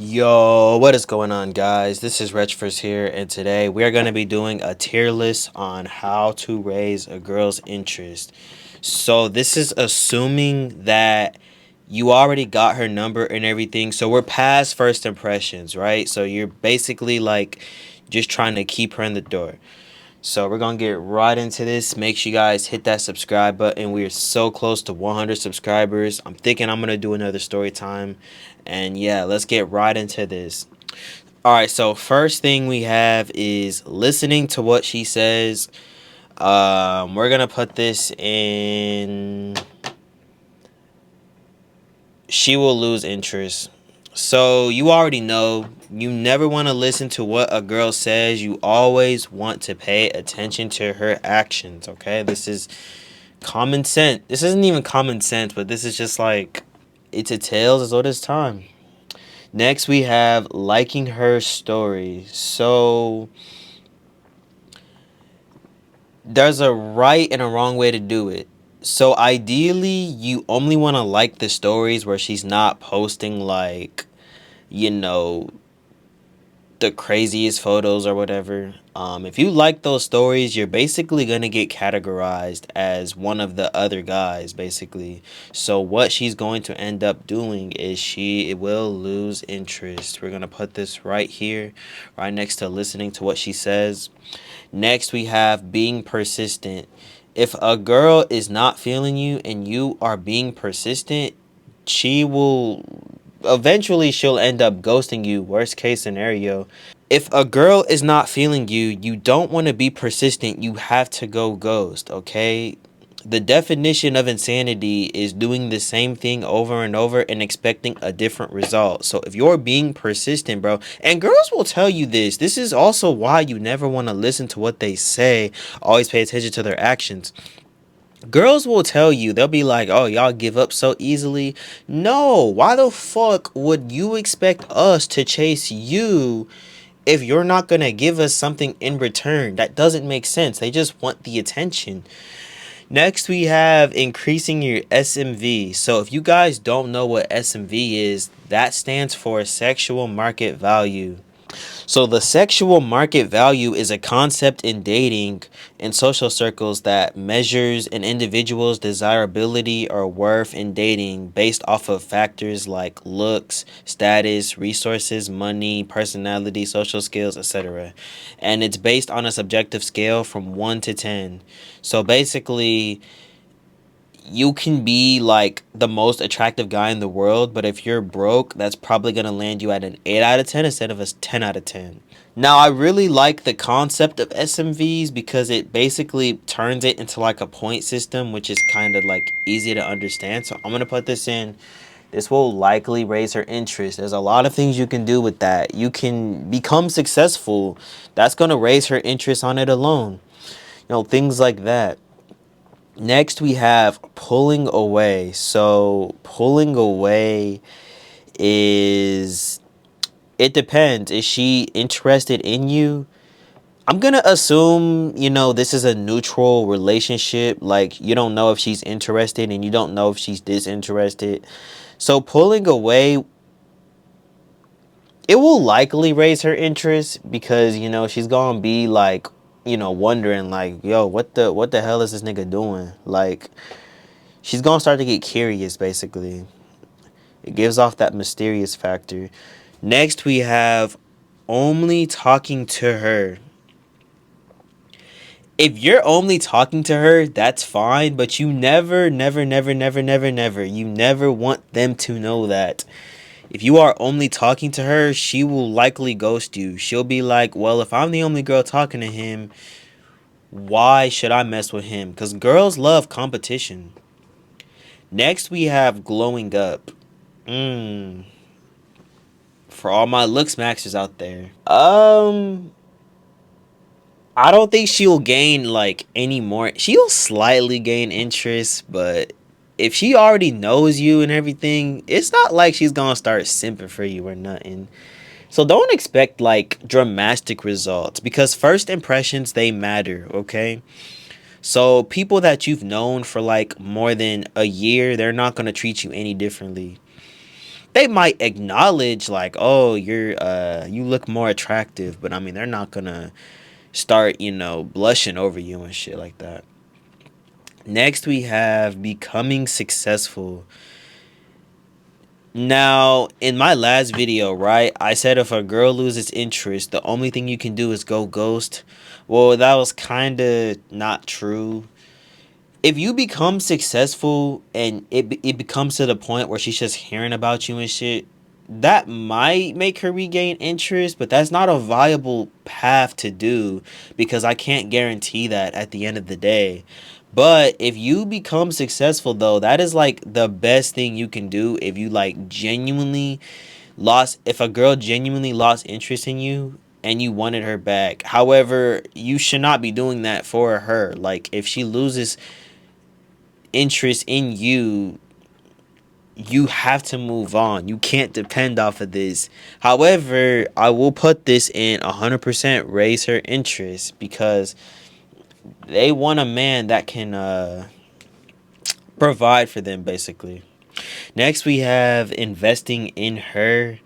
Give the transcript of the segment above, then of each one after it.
Yo, what is going on, guys? This is Retchfors here, and today we are going to be doing a tier list on how to raise a girl's interest. So, this is assuming that you already got her number and everything. So, we're past first impressions, right? So, you're basically like just trying to keep her in the door. So we're gonna get right into this. Make sure you guys hit that subscribe button. We are so close to 100 subscribers. I'm thinking I'm gonna do another story time, and yeah, let's get right into this. All right. So first thing we have is listening to what she says. We're gonna put this in. She will lose interest. So you already know you never want to listen to what a girl says. You always want to pay attention to her actions, okay? This is common sense. This isn't even common sense, but this is just like it's a tales as old as time. Next we have liking her story. So there's a right and a wrong way to do it. So ideally you only want to like the stories where she's not posting like, you know, the craziest photos or whatever. If you like those stories, you're basically gonna get categorized as one of the other guys, basically. So what she's going to end up doing is she will lose interest. We're gonna put this right here, right next to listening to what she says. Next, we have being persistent. If a girl is not feeling you and you are being persistent, she will eventually she'll end up ghosting you. Worst case scenario. If a girl is not feeling you, you don't want to be persistent. You have to go ghost, okay? The definition of insanity is doing the same thing over and over and expecting a different result. So if you're being persistent, bro, and girls will tell you this is also why you never want to listen to what they say. Always pay attention to their actions. Girls will tell you, they'll be like, oh, y'all give up so easily. No, why the fuck would you expect us to chase you if you're not going to give us something in return? That doesn't make sense. They just want the attention. Next, we have increasing your SMV. So if you guys don't know what SMV is, that stands for sexual market value. So the sexual market value is a concept in dating and social circles that measures an individual's desirability or worth in dating based off of factors like looks, status, resources, money, personality, social skills, etc. And it's based on a subjective scale from 1 to 10. So basically, you can be like the most attractive guy in the world, but if you're broke, that's probably going to land you at an 8 out of 10 instead of a 10 out of 10. Now, I really like the concept of SMVs because it basically turns it into like a point system, which is kind of like easy to understand. So I'm going to put this in. This will likely raise her interest. There's a lot of things you can do with that. You can become successful. That's going to raise her interest on it alone. Things like that. Next, we have pulling away. So, pulling away is, it depends. Is she interested in you? I'm going to assume, this is a neutral relationship. Like, you don't know if she's interested and you don't know if she's disinterested. So, pulling away, it will likely raise her interest because, she's going to be like, wondering like, yo, what the hell is this nigga doing? Like, she's gonna start to get curious, basically. It gives off that mysterious factor. Next, we have only talking to her. If you're only talking to her, that's fine, but you never, never, never, never, never, never, you never want them to know that. If you are only talking to her, she will likely ghost you. She'll be like, well, if I'm the only girl talking to him, why should I mess with him? Because girls love competition. Next, we have glowing up. For all my looks maxers out there. I don't think she'll gain like any more. She'll slightly gain interest, but if she already knows you and everything, it's not like she's gonna start simping for you or nothing. So don't expect like dramatic results because first impressions they matter, okay? So people that you've known for like more than a year, they're not gonna treat you any differently. They might acknowledge like, oh, you look more attractive, but I mean they're not gonna start, blushing over you and shit like that. Next we have becoming successful. Now, in my last video, right, I said if a girl loses interest, the only thing you can do is go ghost. Well, that was kind of not true. If you become successful and it becomes to the point where she's just hearing about you and shit, that might make her regain interest, but that's not a viable path to do because I can't guarantee that at the end of the day. But if you become successful though, that is like the best thing you can do if you like genuinely lost if a girl genuinely lost interest in you and you wanted her back. However, you should not be doing that for her. Like if she loses interest in you, you have to move on. You can't depend off of this. However, I will put this in 100% raise her interest because they want a man that can provide for them basically. Next we have investing in her.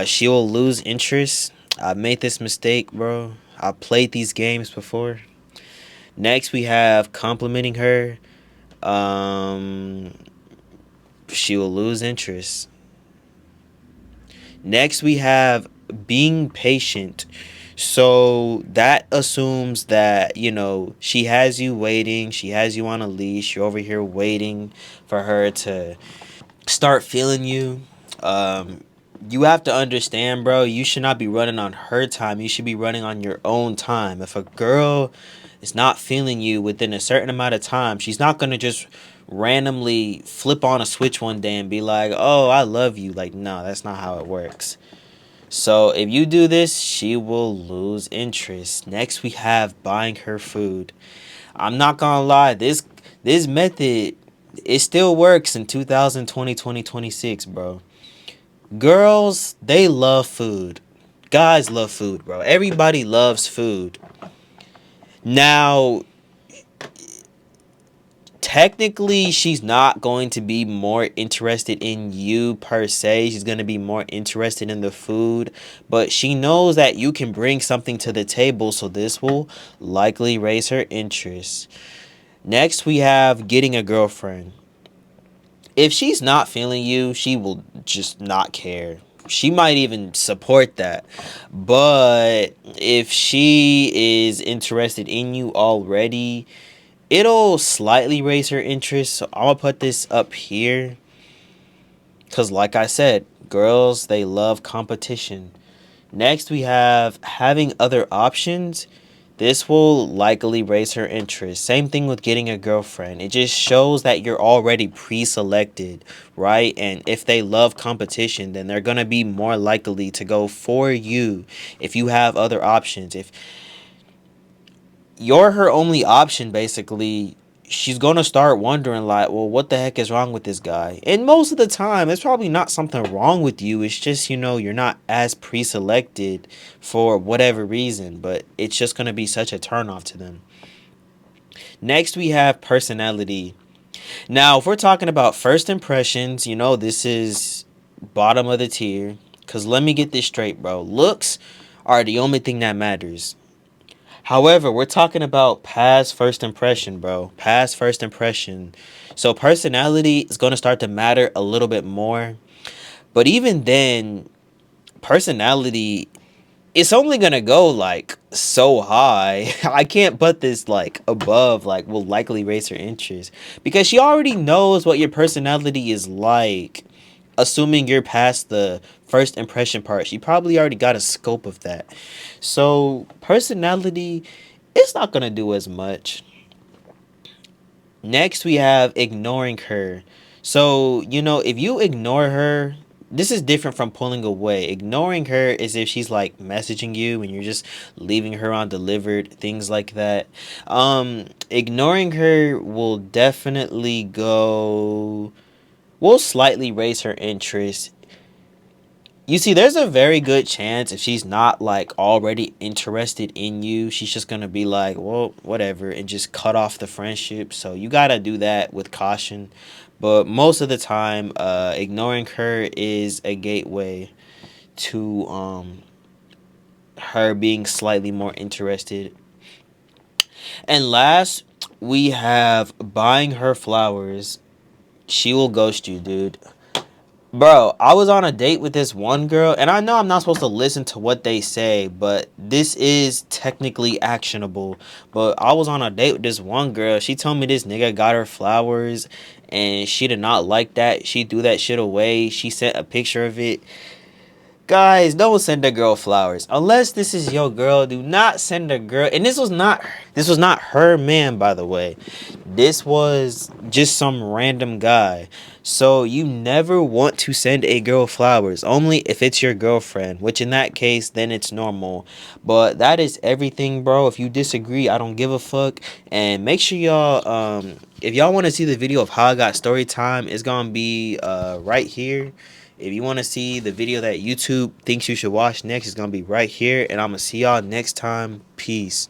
She will lose interest. I made this mistake, bro. I played these games before. Next we have complimenting her. Um she will lose interest. Next, we have being patient. So that assumes that, she has you waiting. She has you on a leash. You're over here waiting for her to start feeling you. You have to understand, bro, you should not be running on her time. You should be running on your own time. If a girl is not feeling you within a certain amount of time, she's not going to just randomly flip on a switch one day and be like, oh, I love you. Like, no, that's not how it works. So if you do this, she will lose interest. Next, we have buying her food. I'm not gonna lie, this method, it still works in 2020, 2026, bro. Girls, they love food. Guys love food, bro. Everybody loves food. Now, technically, she's not going to be more interested in you per se. She's going to be more interested in the food. But she knows that you can bring something to the table, so this will likely raise her interest. Next, we have getting a girlfriend. If she's not feeling you, she will just not care. She might even support that. But if she is interested in you already, it'll slightly raise her interest. So I'm gonna put this up here. Because, like I said, girls, they love competition. Next, we have having other options. This will likely raise her interest. Same thing with getting a girlfriend. It just shows that you're already pre-selected, right? And if they love competition, then they're going to be more likely to go for you if you have other options. If you're her only option, basically, she's going to start wondering, like, well, what the heck is wrong with this guy? And most of the time, it's probably not something wrong with you. It's just, you're not as pre-selected for whatever reason, but it's just going to be such a turnoff to them. Next, we have personality. Now, if we're talking about first impressions, this is bottom of the tier. Because let me get this straight, bro. Looks are the only thing that matters. However, we're talking about past first impression, bro. Past first impression. So personality is going to start to matter a little bit more. But even then, personality, it's only going to go like so high. I can't put this like above, like will likely raise her interest. Because she already knows what your personality is like. Assuming you're past the first impression part, she probably already got a scope of that. So personality, it's not gonna do as much. Next, we have ignoring her. So if you ignore her, this is different from pulling away. Ignoring her is if she's like messaging you and you're just leaving her undelivered, things like that. Ignoring her will definitely go will slightly raise her interest. You see, there's a very good chance if she's not like already interested in you, she's just gonna be like, well, whatever, and just cut off the friendship. So you gotta do that with caution. But most of the time, ignoring her is a gateway to her being slightly more interested. And last, we have buying her flowers. She will ghost you, dude. Bro, I was on a date with this one girl, and I know I'm not supposed to listen to what they say, but this is technically actionable. But I was on a date with this one girl. She told me this nigga got her flowers, and she did not like that. She threw that shit away. She sent a picture of it. Guys, don't send a girl flowers unless this is your girl. Do not send a girl. And this was not her man, by the way. This was just some random guy. So you never want to send a girl flowers, only if it's your girlfriend, which in that case then it's normal. But that is everything, bro. If you disagree, I don't give a fuck. And make sure y'all if y'all want to see the video of how I got story time, it's gonna be right here. If you want to see the video that YouTube thinks you should watch next, it's going to be right here. And I'm going to see y'all next time. Peace.